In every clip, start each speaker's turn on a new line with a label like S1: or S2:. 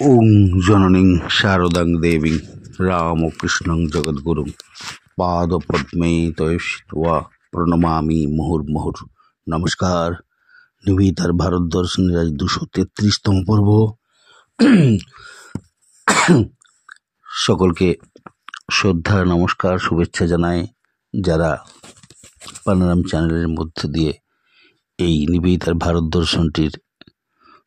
S1: ওং জননীং শারদাং দেবীং রামকৃষ্ণং জগদ্গুরুং পাদপদ্মে তয়স্ত্বা প্রণমামি মুহুর্মুহুর। নমস্কার। নিবেদিতার ভারত দর্শনের আজ 233তম পর্ব। সকলকে শ্রদ্ধা, নমস্কার, শুভেচ্ছা জানাই যারা পানারাম চ্যানেলের মধ্যে দিয়ে এই নিবেদিতার ভারত দর্শনটির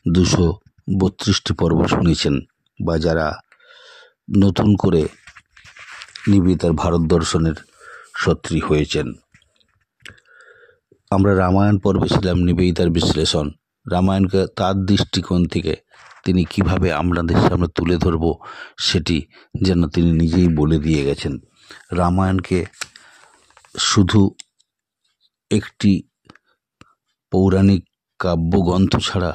S1: 232টি পর্ব শুনেছেন, বা যারা নতুন করে নিবেদিতার ভারত দর্শনের সত্রী হয়েছেন। আমরা রামায়ণ পর্বে ছিলাম নিবেদিতার বিশ্লেষণ। রামায়ণকে তার দৃষ্টিকোণ থেকে তিনি কিভাবে আপনাদের সামনে তুলে ধরব সেটি যেন তিনি নিজেই বলে দিয়ে গেছেন। রামায়ণকে শুধু একটি পৌরাণিক কাব্যগ্রন্থ ছাড়া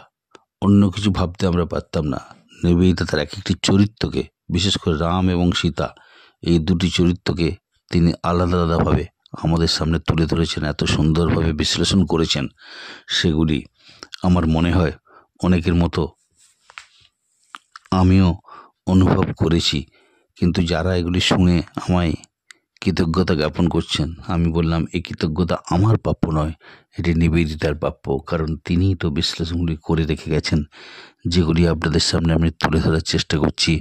S1: অন্য কিছু ভাবতে আমরা পারতাম না। নিবেদিতা তার এক একটি চরিত্রকে, বিশেষ করে রাম এবং সীতা, এই দুটি চরিত্রকে তিনি আলাদা আলাদাভাবে আমাদের সামনে তুলে ধরেছেন, এত সুন্দরভাবে বিশ্লেষণ করেছেন। সেগুলি আমার মনে হয় অনেকের মতো আমিও অনুভব করেছি। কিন্তু যারা এগুলি শুনে আমায় কৃতজ্ঞতা জ্ঞাপন করছেন, আমি বললাম এই কৃতজ্ঞতা আমার প্রাপ্য নয়, এটি নিবেদিতার প্রাপ্য। কারণ তিনিই তো বিশ্লেষণগুলি করে রেখে গেছেন, যেগুলি আপনাদের সামনে আমি তুলে ধরার চেষ্টা করছি।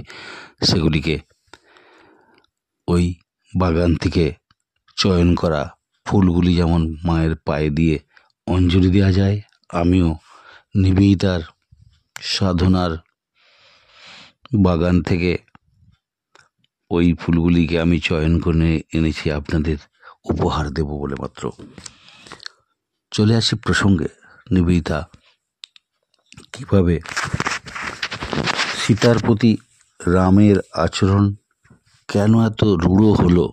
S1: সেগুলিকে ওই বাগান থেকে চয়ন করা ফুলগুলি যেমন মায়ের পায়ে দিয়ে অঞ্জলি দেওয়া যায়, আমিও নিবেদিতার সাধনার বাগান থেকে ওই ফুলগুলিকে আমি চয়ন করে এনেছি আপনাদের উপহার দেব বলে মাত্র। চলে আসি প্রসঙ্গে। নিবেদিতা কিভাবে সীতার প্রতি রামের আচরণ কেন এত রূঢ় হলো,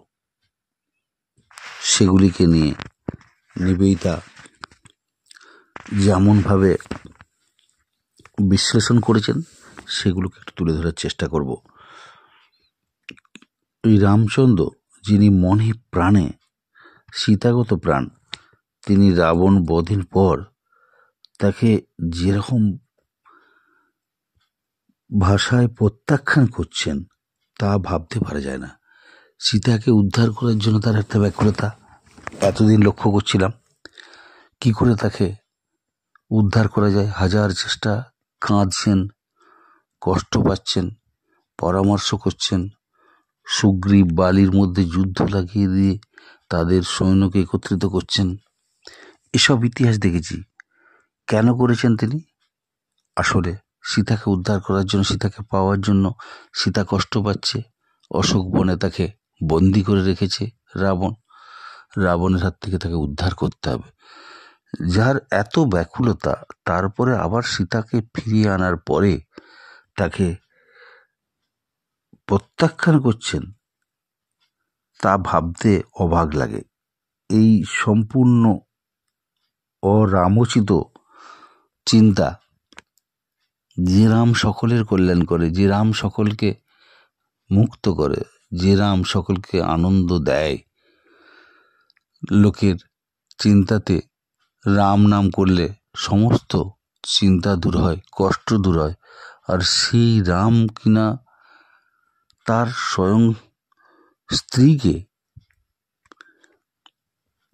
S1: সেগুলিকে নিয়ে নিবেদিতা যেমনভাবে বিশ্লেষণ করেছেন সেগুলোকে একটু তুলে ধরার চেষ্টা করব। এই রামচন্দ্র, যিনি মনে প্রাণে সীতাগত প্রাণ, তিনি রাবণ বধের পর তাকে যেরকম ভাষায় প্রত্যাখ্যান করছেন তা ভাবতে পারা যায় না। সীতাকে উদ্ধার করার জন্য তার একটা ব্যাকুলতা এতদিন লক্ষ্য করছিলাম। কি করে তাকে উদ্ধার করা যায়, হাজার চেষ্টা, কাঁদছেন, কষ্ট পাচ্ছেন, পরামর্শ করছেন। সুগ্রীব বালির মধ্যে যুদ্ধ লাগিয়ে দিয়ে তাদের সৈন্যকে একত্রিত করছেন। এসব ইতিহাস দেখেছি। কেন করেছেন তিনি? আসলে সীতাকে উদ্ধার করার জন্য, সীতাকে পাওয়ার জন্য। সীতা কষ্ট পাচ্ছে, অশোক বনে তাকে বন্দি করে রেখেছে রাবণ। রাবণের হাত থেকে তাকে উদ্ধার করতে হবে। যার এত ব্যাকুলতা, তারপরে আবার সীতাকে ফিরিয়ে আনার পরে তাকে প্রত্যাখ্যান করছেন, তা ভাবতে অবাক লাগে। এই সম্পূর্ণ অরামোচিত চিন্তা, যে রাম সকলের কল্যাণ করে, যে রাম সকলকে মুক্ত করে, যে রাম সকলকে আনন্দ দেয়, লোকের চিন্তাতে রাম নাম করলে সমস্ত চিন্তা দূর হয়, কষ্ট দূর হয়। আর সেই রাম কিনা তার স্বয়ং স্ত্রীকে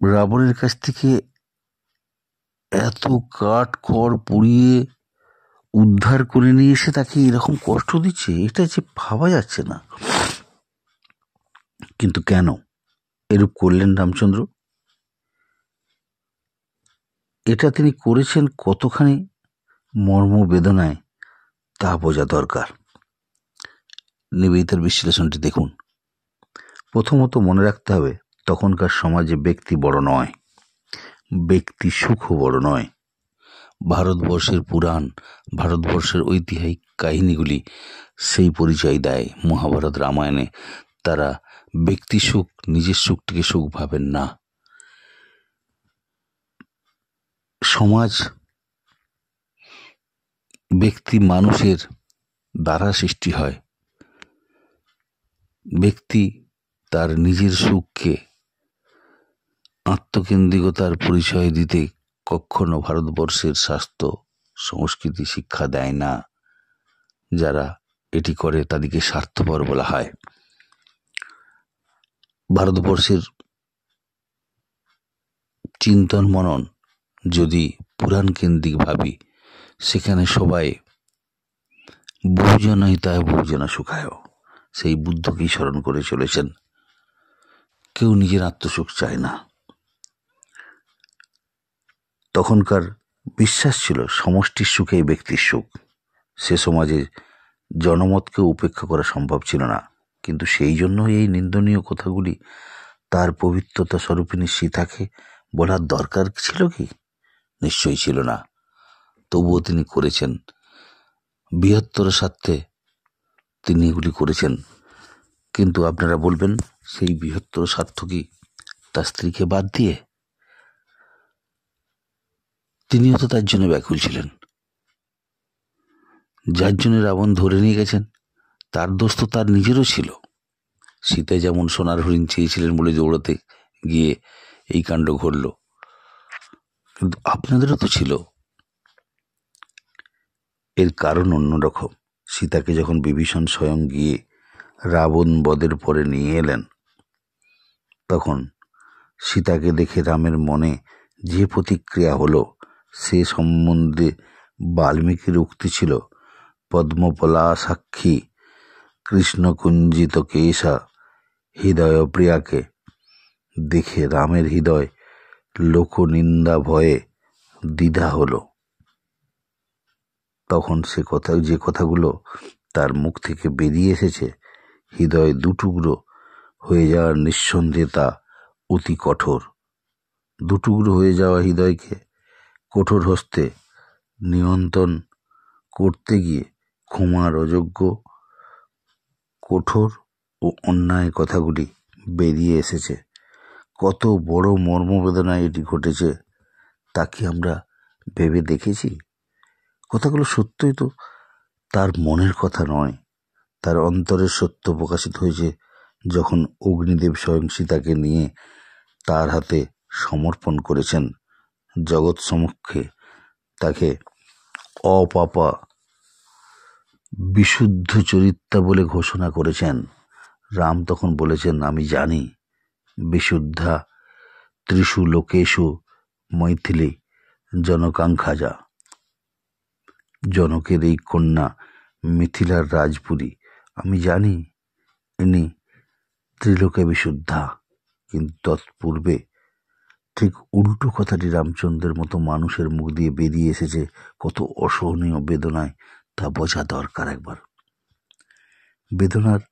S1: রাবণের কাছ থেকে এত কাঠ খড় পুড়িয়ে উদ্ধার করে নিয়ে এসে তাকে এরকম কষ্ট দিচ্ছে, এটা যে ভাবা যাচ্ছে না। কিন্তু কেন এরূপ করলেন রামচন্দ্র? এটা তিনি করেছেন কতখানি মর্মবেদনায়, তা বোঝা দরকার। নিবেদিতার বিশ্লেষণটি দেখুন। প্রথমত মনে রাখতে হবে, তখনকার সমাজে ব্যক্তি বড় নয়, ব্যক্তি সুখও বড় নয়। ভারতবর্ষের পুরাণ, ভারতবর্ষের ঐতিহাসিক কাহিনীগুলি সেই পরিচয় দেয়। মহাভারত, রামায়ণে তারা ব্যক্তি সুখ, নিজের সুখটিকে সুখ ভাবেন না। সমাজ ব্যক্তি মানুষের দ্বারা সৃষ্টি হয়। ব্যক্তি তার নিজের সুখকে আত্মকেন্দ্রিকতার পরিচয় দিতে কখনো ভারতবর্ষের স্বাস্থ্য সংস্কৃতি শিক্ষা দেয় না। যারা এটি করে তাদেরকে স্বার্থপর বলা হয়। ভারতবর্ষের চিন্তন মনন যদি পুরাণ কেন্দ্রিক ভাবি, সেখানে সবাই বহুজন হিতায় বহুজন সুখায়, সেই বুদ্ধকেই স্মরণ করে চলেছেন। কেউ নিজের আত্মসুখ চায় না। তখনকার বিশ্বাস ছিল সমষ্টির সুখেই ব্যক্তির সুখ। সে সমাজে জনমতকে উপেক্ষা করা সম্ভব ছিল না। কিন্তু সেই জন্য এই নিন্দনীয় কথাগুলি তার পবিত্রতা স্বরূপিণী সীতাকে বলার দরকার ছিল কি? নিশ্চয়ই ছিল না। তবুও তিনি করেছেন। বৃহত্তর স্বার্থে তিনি এগুলি করেছেন। কিন্তু আপনারা বলবেন, সেই বৃহত্তর স্বার্থ কি তার স্ত্রীকে বাদ দিয়ে? তিনিও তো তার জন্য ব্যাকুল ছিলেন। যার জন্য রাবণ ধরে নিয়ে গেছেন, তার দোষ তো তার নিজেরও ছিল। সীতা যেমন সোনার হরিণ চেয়েছিলেন বলে দৌড়াতে গিয়ে এই কাণ্ড ঘটল, কিন্তু আপনাদেরও তো ছিল। এর কারণ অন্যরকম। সীতাকে যখন বিভীষণ স্বয়ং গিয়ে রাবণ বধের পরে নিয়ে এলেন, তখন সীতাকে দেখে রামের মনে যে প্রতিক্রিয়া হলো, সে সম্বন্ধে বাল্মীকির উক্তি ছিল, পদ্মপলা সাক্ষী কৃষ্ণকুঞ্জিত কেশা হৃদয় প্রিয়াকে। দেখে রামের হৃদয় লোকনিন্দা ভয়ে দ্বিধা হলো। তখন যে কথাগুলো তার মুখ থেকে বেরিয়ে এসেছে, হৃদয় দুটুকরো হয়ে যাওয়ার নিঃসন্দেহে তা অতি কঠোর। দুটুকরো হয়ে যাওয়া হৃদয়কে কঠোর হস্তে নিয়ন্ত্রণ করতে গিয়ে ক্ষমার অযোগ্য কঠোর ও অন্যায় কথাগুলি বেরিয়ে এসেছে। কত বড় মর্মবেদনায় এটি ঘটেছে তা কি আমরা ভেবে দেখেছি? কথাগুলো সত্যই তো তার মনের কথা নয়, তার অন্তরের সত্য প্রকাশিত হয়েছে যখন অগ্নিদেব স্বয়ং সীতাকে নিয়ে তার হাতে সমর্পণ করেছেন। জগৎ সমক্ষে তাকে অপাপা বিশুদ্ধ চরিত্রা বলে ঘোষণা করেছেন। রাম তখন বলেছেন, আমি জানি বিশুদ্ধা ত্রিষু লোকেষু মৈথিলী জনকাঙ্ক্ষাজা। জনকের এই কন্যা মিথিলার রাজপুরী, আমি জানি ইনি ত্রিলোকে বিশুদ্ধা। কিন্তু তৎপূর্বে ঠিক উল্টো কথাটি রামচন্দ্রের মতো মানুষের মুখ দিয়ে বেরিয়ে এসেছে কত অসহনীয় বেদনায়, তা বোঝা দরকার একবার। বেদনার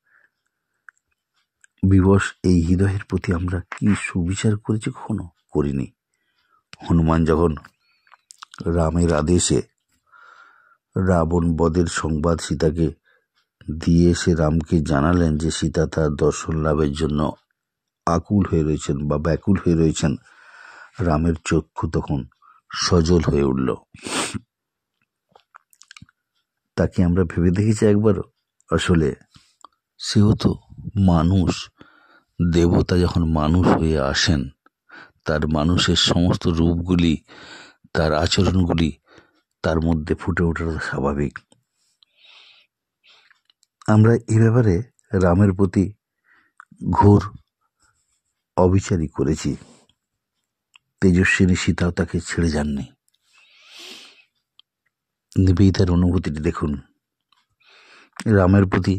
S1: বিবশ এই হৃদয়ের প্রতি আমরা কি সুবিচার করেছি? কখনো করিনি। হনুমান যখন রামের আদেশে রাবণ বধের সংবাদ সীতাকে দিয়ে এসে রামকে জানালেন যে সীতা তার দর্শন লাভের জন্য আকুল হয়ে রয়েছেন বা ব্যাকুল হয়ে রয়েছেন, রামের চক্ষু তখন সজল হয়ে উঠল। তাকে আমরা ভেবে দেখেছি একবার? আসলে সেও তো মানুষ। দেবতা যখন মানুষ হয়ে আসেন, তার মানুষের সমস্ত রূপগুলি, তার আচরণগুলি তার মধ্যে ফুটে ওঠাটা স্বাভাবিক। আমরা এ ব্যাপারে রামের প্রতি ঘোর অবিচারই করেছি। তেজস্বিনী সীতাও তাকে ছেড়ে যাননি। নিবেদিতার অনুভূতিটি দেখুন। রামের প্রতি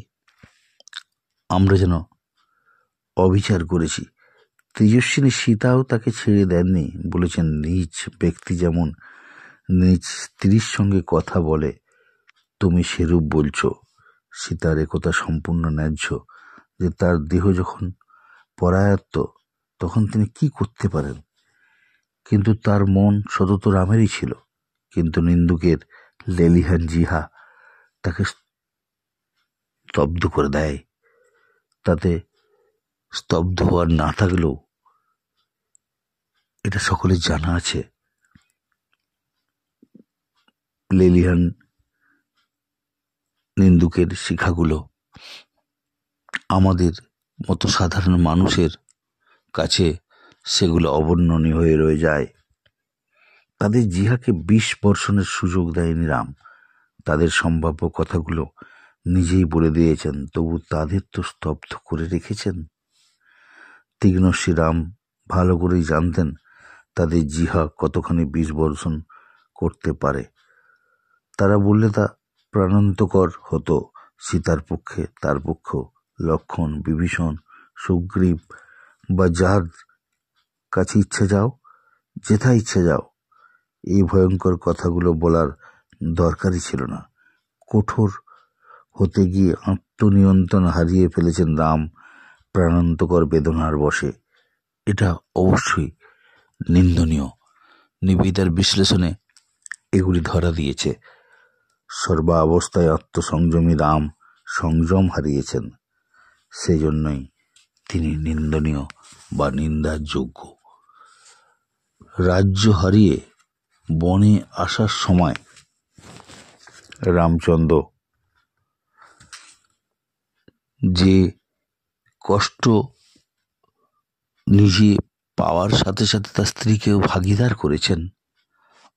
S1: আমরা যেন অবিচার করেছি। তেজস্বিনী সীতাও তাকে ছেড়ে দেননি। বলেছেন, নিজ ব্যক্তি যেমন নিজ স্ত্রীর সঙ্গে কথা বলে, তুমি সেরূপ বলছো। সীতার একথা সম্পূর্ণ ন্যায্য যে তার দেহ যখন পরায়ত্ত, তখন তিনি কি করতে পারেন? কিন্তু তার মন সতত রামেরই ছিল। কিন্তু নিন্দুকের লেলিহান জিহা তাকে স্তব্ধ করে দেয়। তাতে স্তব্ধ হওয়ার না থাকলেও এটা সকলের জানা আছে, লেলিহান নিন্দুকের শিখাগুলো আমাদের মতো সাধারণ মানুষের কাছে সেগুলো অবর্ণনীয় হয়ে রয়ে যায়। তাদের জিহাকে বিষ বর্ষণের সুযোগ দেয়নি রাম। তাদের সম্ভাব্য কথাগুলো নিজেই বলে দিয়েছেন, তবু তাদের তো স্তব্ধ করে রেখেছেন। তীক্ষ্ণ শ্রীরাম ভালো করেই জানতেন তাদের জিহা কতখানি বিষ বর্ষণ করতে পারে। তারা বললে তা প্রাণান্তকর হতো সীতার পক্ষে, তার পক্ষ, লক্ষ্মণ, বিভীষণ, সুগ্রীব বা যার কাছে ইচ্ছে যাও, যেথা ইচ্ছে যাও। এই ভয়ঙ্কর কথাগুলো বলার দরকারই ছিল না। কঠোর হতে গিয়ে আত্মনিয়ন্ত্রণ হারিয়ে ফেলেছেন রাম প্রাণান্তকর বেদনার বশে। এটা অবশ্যই নিন্দনীয়। নিবেদিতার বিশ্লেষণে এগুলি ধরা দিয়েছে। সর্বাবস্থায় আত্মসংযমী রাম সংযম হারিয়েছেন, সেজন্যই তিনি নিন্দনীয় বা নিন্দার যোগ্য। রাজ্য হারিয়ে বনে আসার সময় রামচন্দ্র যে কষ্ট নিজে পাওয়ার সাথে সাথে তার স্ত্রীকেও ভাগিদার করেছেন,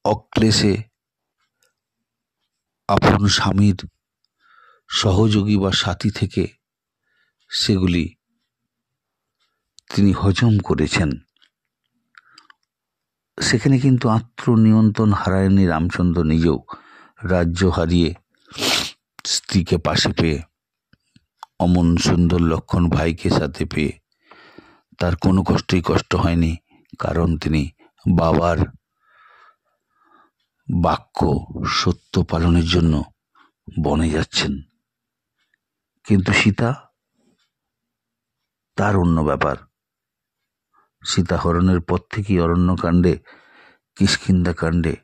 S1: অক্লেশে আপন স্বামীর সহযোগী বা সাথী থেকে সেগুলি তিনি হজম করেছেন। সেখানে কিন্তু আত্মনিয়ন্ত্রণ হারায়নি রামচন্দ্র নিজেও। রাজ্য হারিয়ে স্ত্রীকে পাশে পেয়ে, অমন সুন্দর লক্ষণ ভাইকে সাথে পেয়ে তার কোনো কষ্ট হয়নি, কারণ তিনি বাবার বাক্য সত্য পালনের জন্য বনে যাচ্ছেন। কিন্তু সীতা, তার অন্য ব্যাপার। সীতা হরণের পর থেকেই অরণ্যকাণ্ডে, কিষ্কিন্ধা কাণ্ডে,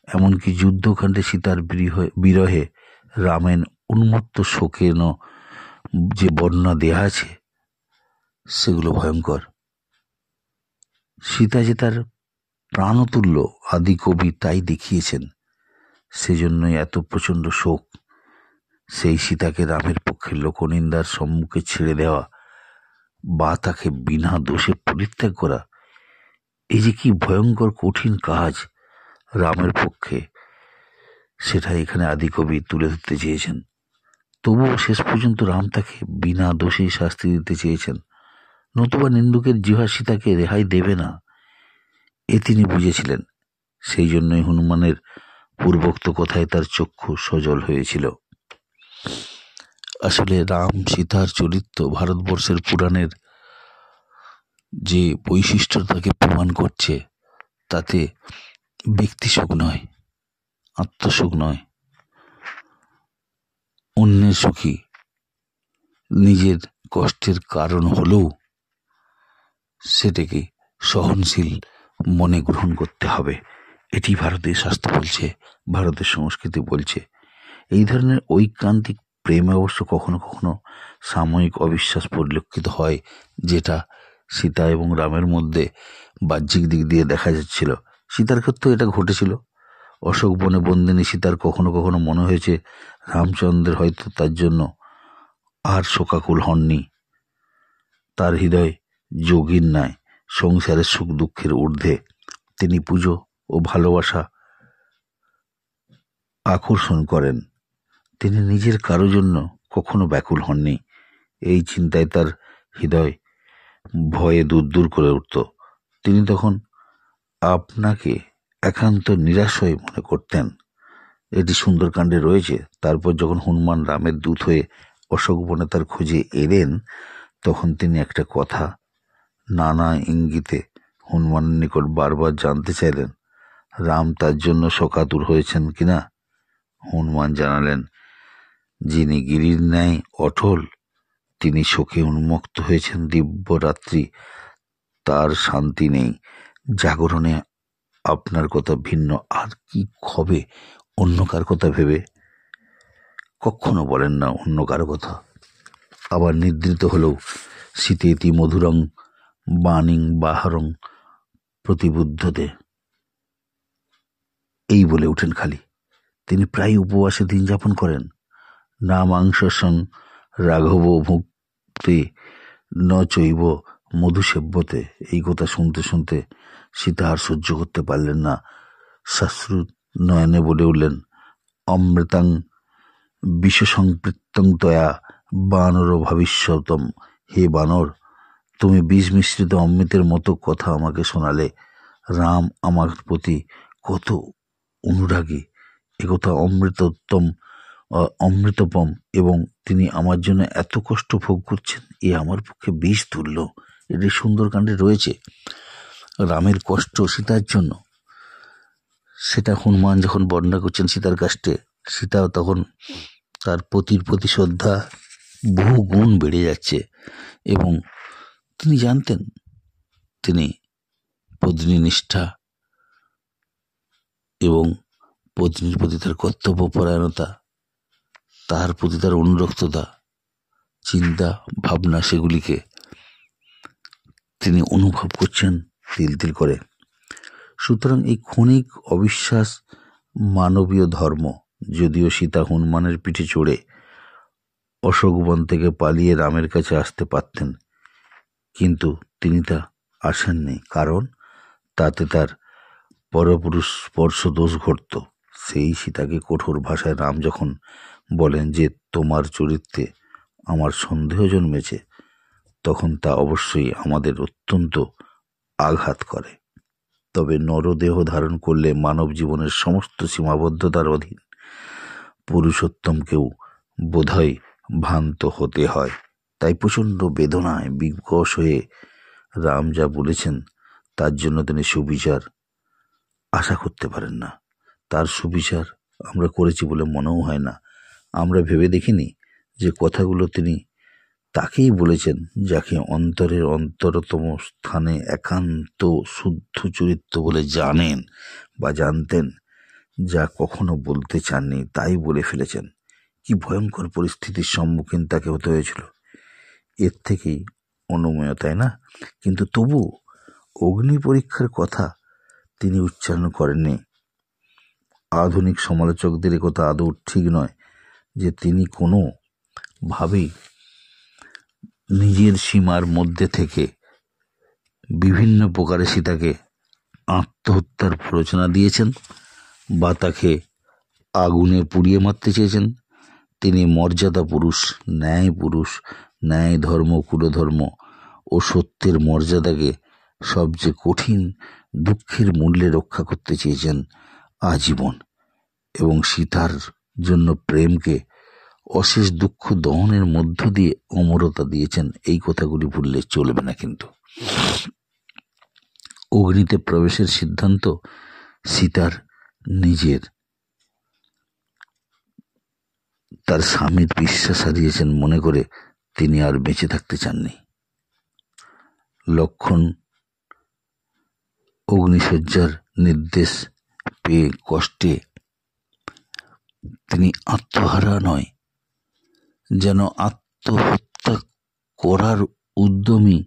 S1: এমনকি যুদ্ধকাণ্ডে সীতার বিরহে রামের উন্মত্ত শোকের যে বর্ণনা দেয়া আছে সেগুলো ভয়ঙ্কর। সীতা যে তার প্রাণতুল্য আদি কবি তাই দেখিয়েছেন, সেজন্যই এত প্রচণ্ড শোক। সেই সীতাকে রামের পক্ষে লোকনিন্দার সম্মুখে ছেড়ে দেওয়া বা তাকে বিনা দোষে পরিত্যাগ করা, এই যে কি ভয়ঙ্কর কঠিন কাজ রামের পক্ষে, সেটা এখানে আদিকবি তুলে ধরতে চেয়েছেন। তবুও শেষ পর্যন্ত রাম তাকে বিনা দোষেই শাস্তি দিতে চেয়েছেন, নতুবা নিন্দুকের জিহ্বা সীতাকে রেহাই দেবে না, এ তিনি বুঝেছিলেন। সেই জন্যই হনুমানের পূর্বোক্ত কথায় তার চক্ষু সজল হয়েছিল। আসলে রাম সীতার চরিত্র ভারতবর্ষের পুরাণের যে বৈশিষ্ট্যতাকে প্রমাণ করছে, তাতে ব্যক্তিসুখ নয়, আত্মসুখ নয়, অন্যের সুখী নিজের কষ্টের কারণ হলেও সেটাকে সহনশীল মনে গ্রহণ করতে হবে। এটি ভারতীয় শাস্ত্র বলছে, ভারতের সংস্কৃতি বলছে। এই ধরনের ঐকান্তিক প্রেমে অবশ্য কখনো কখনো সাময়িক অবিশ্বাস পরিলক্ষিত হয়, যেটা সীতা এবং রামের মধ্যে বাহ্যিক দিক দিয়ে দেখা যাচ্ছিল। সীতার ক্ষেত্রেও এটা ঘটেছিল। অশোক বনে বন্দিনী সীতার কখনো কখনো মনে হয়েছে রামচন্দ্রের হয়তো তার জন্য আর শোকাকুল হননি। তার হৃদয় যোগীর ন্যায় সংসারের সুখ দুঃখের ঊর্ধ্বে। তিনি পুজো ও ভালোবাসা আকর্ষণ করেন। তিনি নিজের কারো জন্য কখনো ব্যাকুল হননি। এই চিন্তায় তার হৃদয় ভয়ে দূর করে উঠত। তিনি তখন আপনাকে একান্ত নিরাশয় মনে করতেন। এটি সুন্দরকাণ্ডে রয়েছে। তারপর যখন হনুমান রামের দূত হয়ে অশোক বনে তার খোঁজে এলেন, তখন তিনি একটা কথা নানা ইঙ্গিতে হনুমানের নিকট বারবার জানতে চাইলেন, রাম তার জন্য শোকাতুর হয়েছেন কিনা। হনুমান জানালেন, যিনি গিরির ন্যায় অটল, তিনি শোকে উন্মুক্ত হয়েছেন দিব্যরাত্রি, তার শান্তি নেই। জাগরণে আপনার কথা ভিন্ন, আর কি হবে অন্য কার কথা ভেবে? কখনো বলেন না অন্য কারো কথা। আবার নিদ্রিত হলেও শীতেতি মধুরং বাণীং বাহারং প্রতিবুদ্ধতে, এই বলে উঠেন খালি। তিনি প্রায় উপবাসে দিন যাপন করেন। না মাংসং রাঘব ভুক্তে ন চৈব মধুসেব্যতে। এই কথা শুনতে শুনতে সীতা আর সহ্য করতে পারলেন না। শ্বাশ্রু নয়নে বলে উঠলেন, অমৃতাং বিশ্বসংপৃক্তং তয়া বানর ভবিষ্যতম। হে বানর, তুমি বিষ মিশ্রিত অমৃতের মতো কথা আমাকে শোনালে। রাম আমার প্রতি কত অনুরাগী, একথা অমৃতপম, এবং তিনি আমার জন্য এত কষ্ট ভোগ করছেন, এ আমার পক্ষে বিষ তুল্য। এটি সুন্দরকাণ্ডে রয়েছে। রামের কষ্ট সীতার জন্য, সেটা হনুমান যখন বর্ণনা করছেন সীতার কাষ্টে, সীতাও তখন তার পতির প্রতি শ্রদ্ধা বহু গুণ বেড়ে যাচ্ছে, এবং তিনি জানতেন তিনি পত্নী নিষ্ঠা এবং পত্নীর প্রতি তার কর্তব্যপরায়ণতা, তার প্রতি তার অনুরক্ততা, চিন্তা ভাবনা, সেগুলিকে তিনি অনুভব করছেন তিল তিল করে। সুতরাং এই ক্ষণিক অবিশ্বাস মানবীয় ধর্ম। যদিও সীতা হনুমানের পিঠে চড়ে অশোকবন থেকে পালিয়ে রামের কাছে আসতে পারতেন, কিন্তু তিনি তা আসেননি, কারণ তাতে তার পরপুরুষ স্পর্শ দোষ ঘটত। সেই সীতাকে কঠোর ভাষায় রাম যখন বলেন যে তোমার চরিত্রে আমার সন্দেহ জন্মেছে, তখন তা অবশ্যই আমাদের অত্যন্ত আঘাত করে। তবে নরদেহ ধারণ করলে মানব জীবনের সমস্ত সীমাবদ্ধতার অধীন পুরুষোত্তমকেও বোধহয় ভ্রান্ত হতে হয়। তাই প্রচণ্ড বেদনায় বিকশ হয়ে রাম যা বলেছেন তার জন্য তিনি সুবিচার আশা করতে পারেন না। তার সুবিচার আমরা করেছি বলে মনেও হয় না। আমরা ভেবে দেখিনি যে কথাগুলো তিনি তাকেই বলেছেন, যাকে অন্তরের অন্তরতম স্থানে একান্ত শুদ্ধ চরিত্র বলে জানেন বা জানতেন, যা কখনো বলতে চাননি তাই বলে ফেলেছেন। কি ভয়ঙ্কর পরিস্থিতির সম্মুখীন তাকে হতে হয়েছিল, এর থেকেই অনুমেয়, তাই না? কিন্তু তবু অগ্নি পরীক্ষার কথা তিনি উচ্চারণ করেননি। আধুনিক সমালোচকদের কথা আদৌ ঠিক নয় যে তিনি কোনো ভাবেই নিজের সীমার মধ্যে থেকে বিভিন্ন প্রকারে সীতাকে আত্মহত্যার প্ররোচনা দিয়েছেন বা তাকে আগুনে পুড়িয়ে মারতে চেয়েছেন। তিনি মর্যাদা পুরুষ, ন্যায় ধর্ম, কুলধর্ম ও সত্যের মর্যাদাকে সবচেয়ে কঠিন দুঃখের মূল্যে রক্ষা করতে চেয়েছেন আজীবন, এবং সীতার জন্য প্রেমকে অশেষ দুঃখ দহনের মধ্য দিয়ে অমরতা দিয়েছেন। এই কথাগুলি ভুললে চলবে না। কিন্তু অগ্নিতে প্রবেশের সিদ্ধান্ত সীতার নিজের, তার স্বামীর বিশ্বাস হারিয়েছেন মনে করে তিনি আর বেঁচে থাকতে চাননি। লক্ষণ অগ্নিশয্যার নির্দেশ পেয়ে কষ্টে তিনি আত্মহারা নয়, যেন আত্মহত্যা করার উদ্যমী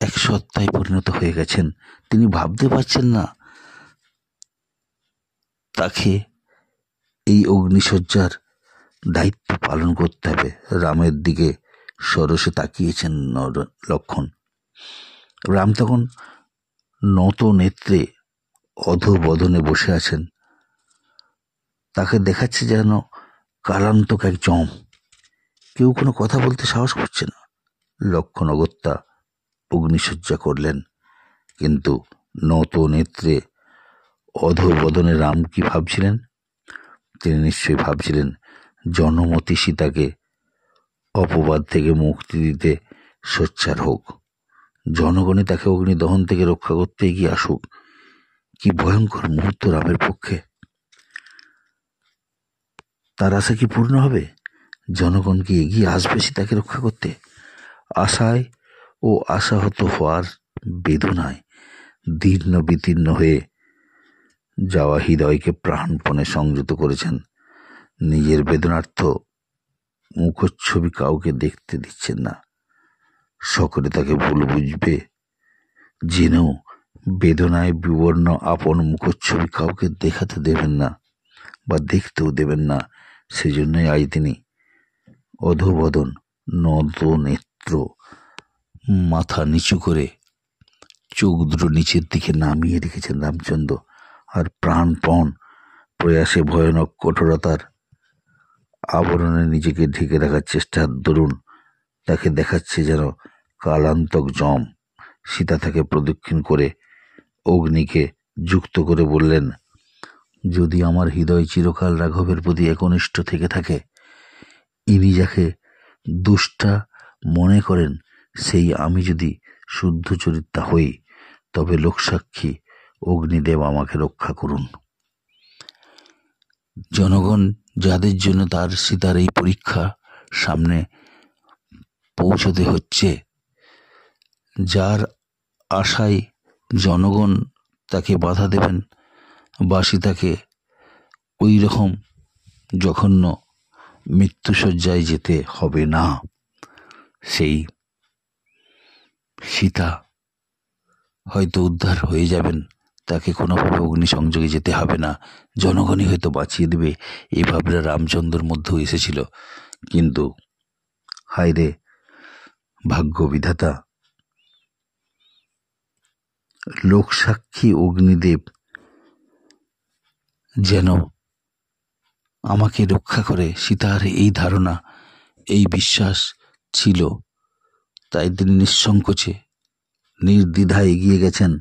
S1: এক সত্তায় পরিণত হয়ে গেছেন। তিনি ভাবতে পারছেন না তাকে এই অগ্নিশয্যার দায়িত্ব পালন করতে হবে। রামের দিকে সরসে তাকিয়েছেন লক্ষণ। রাম তখন নত নেত্রে অধোবদনে বসে আছেন। তাকে দেখাচ্ছে যেন কালান্তক এক জম। কেউ কোনো কথা বলতে সাহস করছে না। লক্ষণ অগত্যা অগ্নিশয্যা করলেন, কিন্তু নত নেত্রে অধোবদনে রাম কি ভাবছিলেন? তিনি নিশ্চয়ই ভাবছিলেন জনমতি সীতাকে অপবাদ থেকে মুক্তি দিতে সোচ্চার হোক, জনগণে তাকে অগ্নিদহন থেকে রক্ষা করতে এগিয়ে আসুক। কি ভয়ঙ্কর মুহূর্ত রামের পক্ষে! তার আশা কি পূর্ণ হবে? জনগণ কি এগিয়ে আসবে সীতাকে রক্ষা করতে? আশায় ও আশাহত হওয়ার বেদনায় দীর্ণ বিতীর্ণ হয়ে যাওয়া হৃদয়কে প্রাণপণে সংযত করেছেন। নিজের বেদনার্থ মুখচ্ছবি কাউকে দেখতে দিচ্ছেন না। সকলে তাকে ভুল বুঝবে জেনেও বেদনায় বিবর্ণ আপন মুখচ্ছবি কাউকে দেখাতে দেবেন না বা দেখতেও দেবেন না। সেজন্যই আজ তিনি অধোবদন, নদ নেত্র, মাথা নিচু করে চোখ দুটো নিচের দিকে নামিয়ে রেখেছেন রামচন্দ্র, আর প্রাণপণ প্রয়াসে ভয়ানক কঠোরতার আবরণে নিজেকে ঢেকে রাখার চেষ্টার দরুন তাকে দেখাচ্ছে যেন কালান্তক যম। সীতা তাকে প্রদক্ষিণ করে অগ্নিকে যুক্ত করে বললেন, যদি আমার হৃদয় চিরকাল রাঘবের প্রতি একনিষ্ঠ থেকে থাকে, ইনি যাকে দুষ্টা মনে করেন সেই আমি যদি শুদ্ধ চরিত্রা হই, তবে লোকসাক্ষী অগ্নিদেব আমাকে রক্ষা করুন। জনগণ যাদের জন্য তার সীতার এই পরীক্ষা সামনে পৌঁছতে হচ্ছে, যার আশায় জনগণ তাকে বাধা দেবেন বা সীতাকে ওই রকম জঘন্য মৃত্যুশয্যায় যেতে হবে না, সেই সীতা হয়তো উদ্ধার হয়ে যাবেন, তাকে কোনোভাবে অগ্নিসংযোগে যেতে হবে না, জনগণই হয়তো বাঁচিয়ে দেবে, এই ভাবনা রামচন্দ্রের মধ্যেও এসেছিল। কিন্তু হায়রে ভাগ্য বিধাতা, লোকসাক্ষী অগ্নিদেব যেন আমাকে রক্ষা করে, সীতার এই ধারণা, এই বিশ্বাস ছিল। তাই তিনি নিঃসংকোচে নির্দ্বিধায় এগিয়ে গেছেন।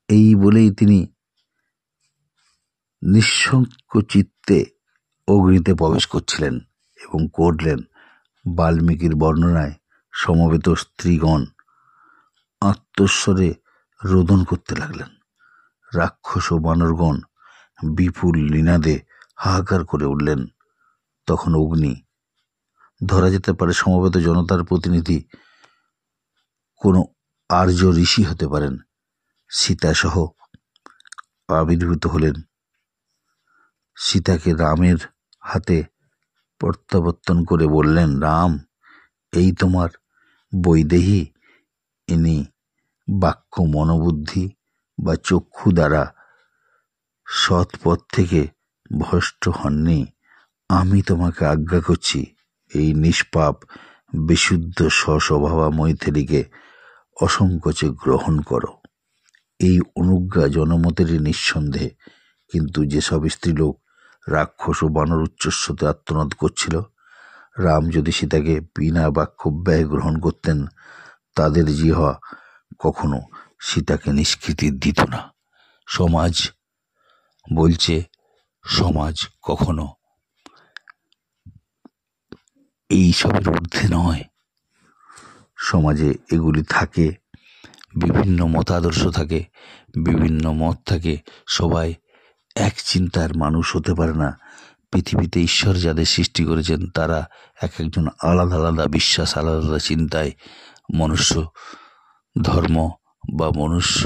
S1: এই বলেই তিনি নিঃসংকোচিত্তে অগ্নিতে প্রবেশ করছিলেন এবং করলেন বাল্মীকির বর্ণনায় সমবেত স্ত্রীগণ আত্মস্বরে রোদন করতে লাগলেন। রাক্ষস ও বানরগণ বিপুল নিনাদে হাহাকার করে উঠলেন। তখন অগ্নি, ধরা যেতে পারে সমবেত জনতার প্রতিনিধি, কোনো আর্য ঋষি হতে পারেন, সীতাসহ আবির্ভূত হলেন। সীতাকে রামের হাতে প্রত্যাবর্তন করে বললেন, রাম, এই তোমার বৈদেহী, ইনি বাক্য মনোবুদ্ধি বা চক্ষু দ্বারা সৎ পথ থেকে ভ্রষ্ট হননি। আমি তোমাকে আজ্ঞা করছি, এই নিষ্পাপ বিশুদ্ধ স্বস্বভাবা মৈথিলীকে অসংকোচে গ্রহণ করো। এই অনুজ্ঞা জনমতেরই নিঃসন্দেহে, কিন্তু যেসব স্ত্রীলোক রাক্ষস ও বানর উচ্চস্বতে আত্মনাদ করছিল, রাম যদি সীতাকে বিনা বাক্য ব্যয় গ্রহণ করতেন, তাদের জিহ্বা কখনো সীতাকে নিষ্কৃতি দিত না। সমাজ বলছে, সমাজ কখনো এইসবের ঊর্ধ্বে নয়। সমাজে এগুলি থাকে, বিভিন্ন মতাদর্শ থাকে, বিভিন্ন মত থাকে, সবাই এক চিন্তার মানুষ হতে পারে না। পৃথিবীতে ঈশ্বর যাদের সৃষ্টি করেছেন তারা এক একজন আলাদা আলাদা বিশ্বাস, আলাদা আলাদা চিন্তায় মনুষ্য ধর্ম বা মনুষ্য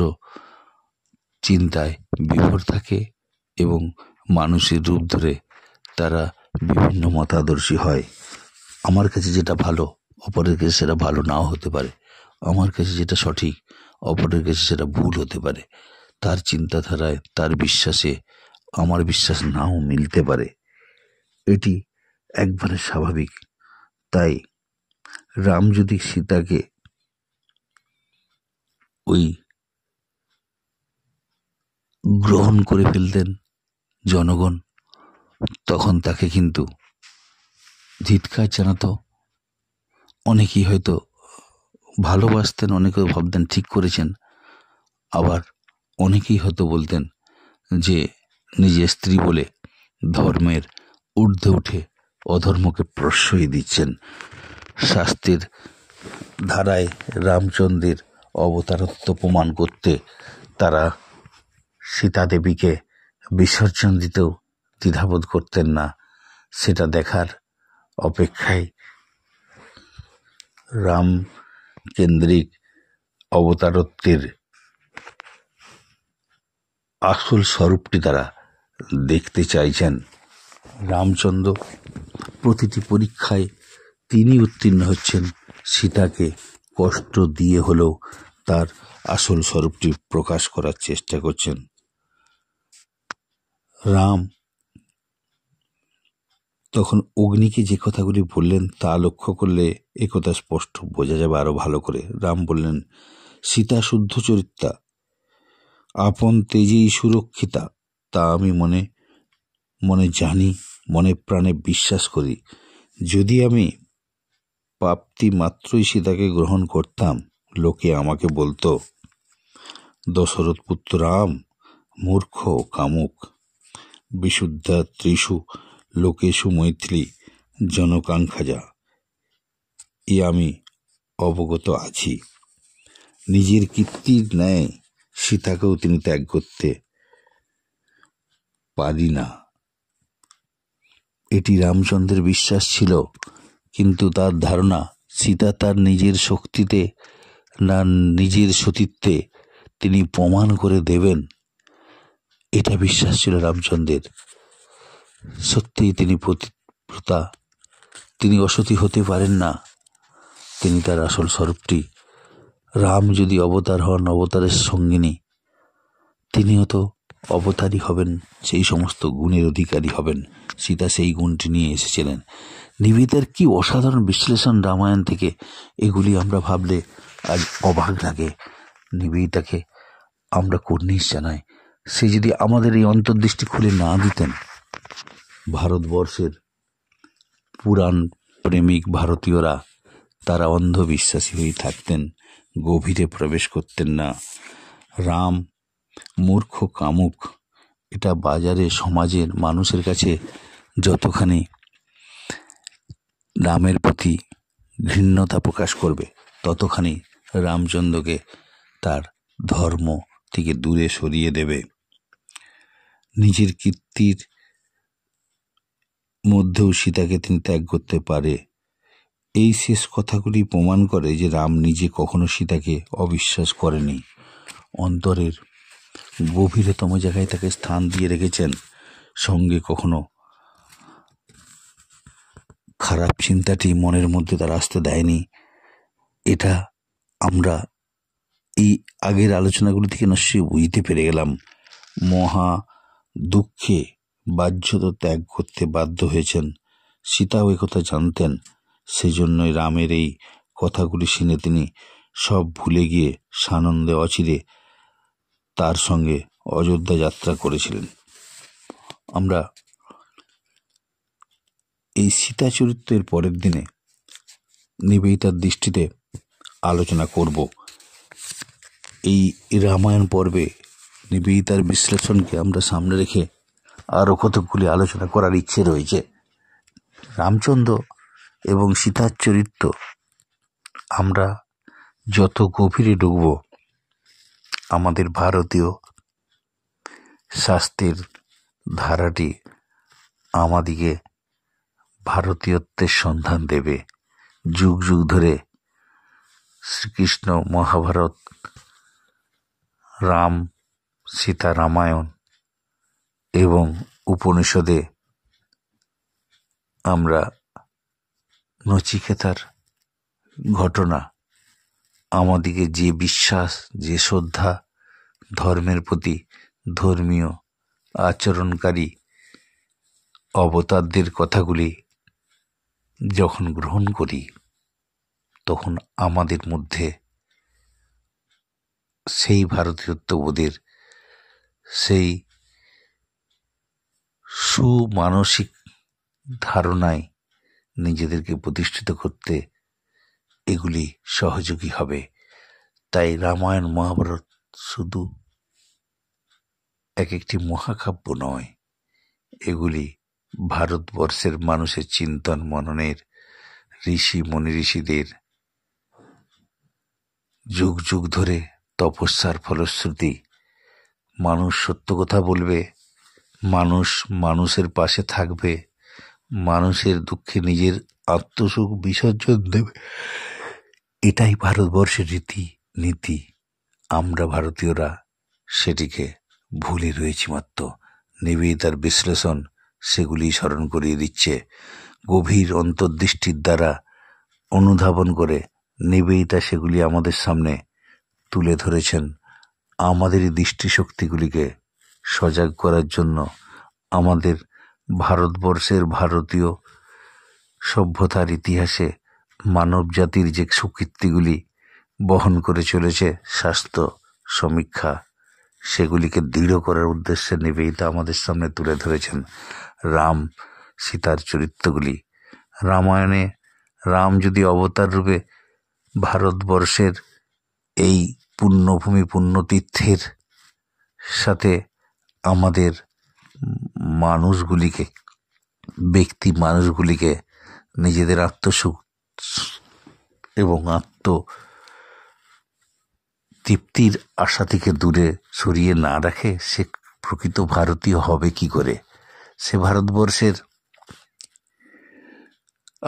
S1: চিন্তায় বিভোর থাকে এবং মানুষের রূপ ধরে তারা বিভিন্ন মতাদর্শী হয়। আমার কাছে যেটা ভালো, অপরের কাছে সেটা ভালো নাও হতে পারে। আমার কাছে যেটা সঠিক, অপরের কাছে সেটা ভুল হতে পারে। তার চিন্তাধারায়, তার বিশ্বাসে আমার বিশ্বাস নাও মিলতে পারে। এটি একবারে স্বাভাবিক। তাই রাম যদি সীতাকে ওই গ্রহণ করে ফেলতেন জনগণ, তখন তাকে কিন্তু ধিৎকার জানাতো। অনেকেই হয়তো ভালোবাসতেন, অনেকে ভাবতেন ঠিক করেছেন, আবার অনেকেই হয়তো বলতেন যে নিজের স্ত্রী বলে ধর্মের ঊর্ধ্বে উঠে অধর্মকে প্রশ্রয় দিচ্ছেন। শাস্ত্রের ধারায় রামচন্দ্রের অবতারত্ব প্রমাণ করতে তারা সীতা দেবীকে বিসর্জন দিতেও দ্বিধাবোধ করতেন না। সেটা দেখার অপেক্ষায় রাম কেন্দ্রিক অবতারত্বের আসল স্বরূপটি তারা দেখতে চাইছেন। রামচন্দ্র প্রতিটি পরীক্ষায় তিনি উত্তীর্ণ হচ্ছেন, সীতাকে কষ্ট দিয়ে হলেও তার আসল স্বরূপটি প্রকাশ করার চেষ্টা করছেন। রাম তখন অগ্নিকে যে কথাগুলি বললেন তা লক্ষ্য করলে একথা স্পষ্ট বোঝা যাবে আরো ভালো করে। রাম বললেন, সীতা শুদ্ধ চরিত্রা, আপন তেজেই সুরক্ষিতা, তা আমি মনে মনে জানি, মনে প্রাণে বিশ্বাস করি, যদি আমি প্রাপ্তি মাত্রই সীতাকে গ্রহণ করতাম, লোকে আমাকে বলতো দশরথ পুত্র রাম মূর্খ কামুক, বিশুদ্ধা ত্রিষু লোকেশু মৈথিলী জনকাঙ্ক্ষা যা। এ আমি অবগত আছি। নিজের কীর্তির ন্যায় সীতাকেও তিনি ত্যাগ করতে পারি না। এটি রামচন্দ্রের বিশ্বাস ছিল, কিন্তু তার ধারণা সীতা তার নিজের শক্তিতে না নিজের সতীত্বে তিনি প্রমাণ করে দেবেন, এটা বিশ্বাস ছিল রামচন্দ্রের। সত্যিই তিনি পতিব্রতা, তিনি অসতী হতে পারেন না। তিনি তার আসল স্বরূপটি, রাম যদি অবতার হন, অবতারের সঙ্গিনী, তিনিও তো অবতারই হবেন, সেই সমস্ত গুণের অধিকারী হবেন। সীতা সেই গুণটি নিয়ে এসেছিলেন। নিবেদিতার কি অসাধারণ বিশ্লেষণ রামায়ণ থেকে! এগুলি আমরা ভাবলে আজ অবাক লাগে। নিবেদিতাকে আমরা কুর্নিশ জানাই। সে যদি আমাদের এই অন্তর্দৃষ্টি খুলে না দিতেন, ভারতবর্ষের পুরাণ প্রেমিক ভারতীয়রা তারা অন্ধবিশ্বাসী হয়ে থাকতেন, গভীরে প্রবেশ করতেন না। রাম মূর্খ কামুক, এটা বাজারে সমাজের মানুষের কাছে যতখানি রামের প্রতি ঘৃণ্যতা প্রকাশ করবে, ততখানি রামচন্দ্রকে তার ধর্ম থেকে দূরে সরিয়ে দেবে। নিজের কীর্তির মধ্যেও সীতাকে তিনি ত্যাগ করতে পারে, এই শেষ কথাগুলি প্রমাণ করে যে রাম নিজে কখনো সীতাকে অবিশ্বাস করেনি। অন্তরের গভীরতম জায়গায় তাকে স্থান দিয়ে রেখেছেন। সঙ্গে কখনো খারাপ চিন্তাটি মনের মধ্যে তার আসতে দেয়নি। এটা আমরা এই আগের আলোচনাগুলি থেকে নিশ্চয়ই বুঝতে পেরে গেলাম। মহা দুঃখে বাহ্যত ত্যাগ করতে বাধ্য হয়েছেন। সীতাও একথা জানতেন, সেজন্যই রামের এই কথাগুলি শুনে তিনি সব ভুলে গিয়ে সানন্দে অচিরে তার সঙ্গে অযোধ্যা যাত্রা করেছিলেন। আমরা এই সীতা চরিত্রের পরের দিনে নিবেদিতার দৃষ্টিতে আলোচনা করব। এই রামায়ণ পর্বে নিবেদিতার বিশ্লেষণকে আমরা সামনে রেখে আরও কতকগুলি আলোচনা করার ইচ্ছে রয়েছে। রামচন্দ্র এবং সীতার চরিত্র আমরা যত গভীরে ঢুকব, আমাদের ভারতীয় শাস্ত্রের ধারাটি আমাদিকে ভারতীয়ত্বের সন্ধান দেবে। যুগ যুগ ধরে শ্রীকৃষ্ণ মহাভারত, রাম সীতা রামায়ণ এবং উপনিষদে আমরা নচিকেতার ঘটনা আমাদিকে যে বিশ্বাস, যে শ্রদ্ধা, ধর্মের প্রতি ধর্মীয় আচরণকারী অবতারদের কথাগুলি যখন গ্রহণ করি, তখন আমাদের মধ্যে সেই ভারতীয়ত্ববোধের সেই সুমানসিক ধারণায় নিজেদেরকে প্রতিষ্ঠিত করতে এগুলি সহযোগী হবে। তাই রামায়ণ মহাভারত শুধু এক একটি মহাকাব্য নয়, এগুলি ভারতবর্ষের মানুষের চিন্তন মননের, ঋষি মনি ঋষিদের যুগ যুগ ধরে তপস্যার ফলশ্রুতি। মানুষ সত্য কথা বলবে, মানুষ মানুষের পাশে থাকবে, মানুষের দুঃখে নিজের আত্মসুখ বিসর্জন দেবে, এটাই ভারতবর্ষের রীতি নীতি। আমরা ভারতীয়রা সেটিকে ভুলে রয়েছি মাত্র। নিবেদিতার বিশ্লেষণ সেগুলি স্মরণ করিয়ে দিচ্ছে। গভীর অন্তর্দৃষ্টির দ্বারা অনুধাবন করে নিবেদিতা সেগুলি আমাদের সামনে তুলে ধরেছেন, আমাদের এই দৃষ্টিশক্তিগুলিকে সজাগ করার জন্য। আমাদের ভারতবর্ষের ভারতীয় সভ্যতার ইতিহাসে মানব জাতির যে সুকীর্তিগুলি বহন করে চলেছে, স্বাস্থ্য সমীক্ষা সেগুলিকে দৃঢ় করার উদ্দেশ্যে নিবেদিতা আমাদের সামনে তুলে ধরেছেন রাম সীতার চরিত্রগুলি। রামায়ণে রাম যদি অবতার রূপে ভারতবর্ষের এই পুণ্যভূমি পুণ্যতীর্থের সাথে আমাদের মানুষগুলিকে নিজেদের আত্মসুখ এবং তৃপ্তির আশা থেকে দূরে সরিয়ে না রাখে, সে প্রকৃত ভারতীয় হবে কি করে? সে ভারতবর্ষের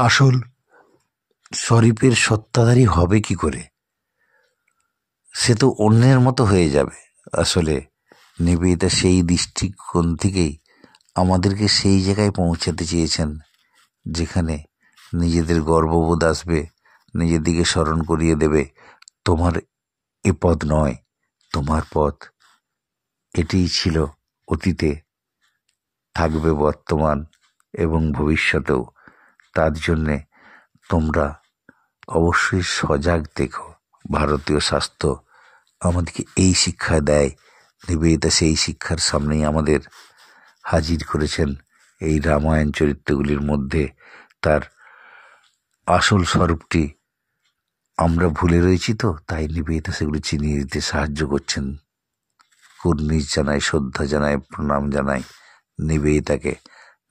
S1: আসল শরীফের সত্তাধারী হবে কি করে? সে তো অন্যের মতো হয়ে যাবে। আসলে নিবেদিতা সেই দৃষ্টিকোণ থেকেই আমাদেরকে সেই জায়গায় পৌঁছাতে চেয়েছেন যেখানে নিজেদের গর্ববোধ আসবে, নিজের দিকে স্মরণ করিয়ে দেবে, তোমার এ পথ নয়, তোমার পথ এটিই ছিল অতীতে, থাকবে বর্তমান এবং ভবিষ্যতেও। তার জন্যে তোমরা অবশ্যই সজাগ দেখো। ভারতীয় শাস্ত্র আমাদেরকে এই শিক্ষা দেয়। নিবেদিতা সেই শিক্ষার সামনেই আমাদের হাজির করেছেন এই রামায়ণ চরিত্রগুলির মধ্যে তার আসল স্বরূপটি আমরা ভুলে রয়েছি, তো তাই নিবেদিতা সেগুলি চিনিয়ে দিতে সাহায্য করছেন। কুর্নিশ জানাই, শ্রদ্ধা জানাই, প্রণাম জানাই নিবেদিতাকে।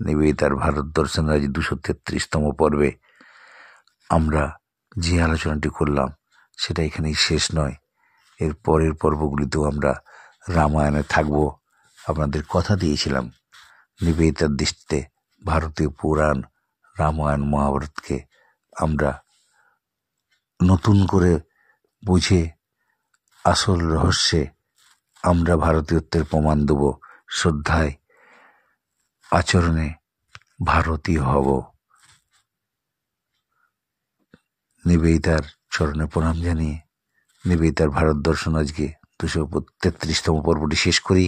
S1: নিবেদিতার ভারত দর্শন আজ 233তম পর্বে আমরা যে আলোচনাটি করলাম সেটা এখানেই শেষ নয়। এর পরের পর্বগুলিতেও আমরা রামায়ণে থাকব। আপনাদের কথা দিয়েছিলাম নিবেদিতার দৃষ্টিতে ভারতীয় পুরাণ রামায়ণ মহাভারতকে আমরা নতুন করে বুঝে আসল রহস্যে আমরা ভারতীয়ত্বের প্রমাণ দেব, শ্রদ্ধায় আচরণে ভারতীয় হব। নিবেদিতার চরণে প্রণাম জানিয়ে নিবেদিতার ভারত দর্শন আজকে 233তম পর্বটি শেষ করি।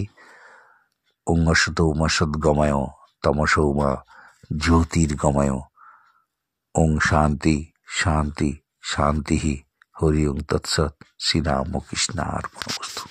S1: অঙ্গসত উমাসৎ গমায় তমস উমা জ্যোতির্গময়। ওং শান্তি শান্তি শান্তি হরি ওং তৎসৎ। শ্রীরাম কৃষ্ণ অর্পণমস্তু।